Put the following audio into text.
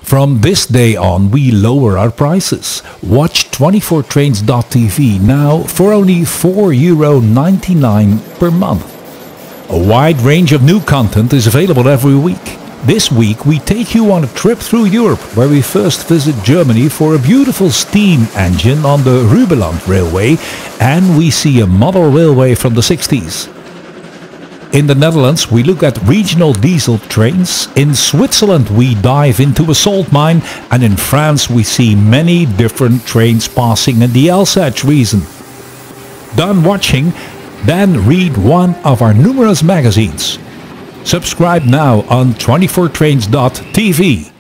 From this day on, we lower our prices. Watch 24trains.tv now for only €4.99 per month. A wide range of new content is available every week. This week we take you on a trip through Europe, where we first visit Germany for a beautiful steam engine on the Rubeland Railway, and we see a model railway from the 60s. In the Netherlands we look at regional diesel trains, in Switzerland we dive into a salt mine, and in France we see many different trains passing in the Alsace region. Done watching? Then read one of our numerous magazines. Subscribe now on 24trains.tv.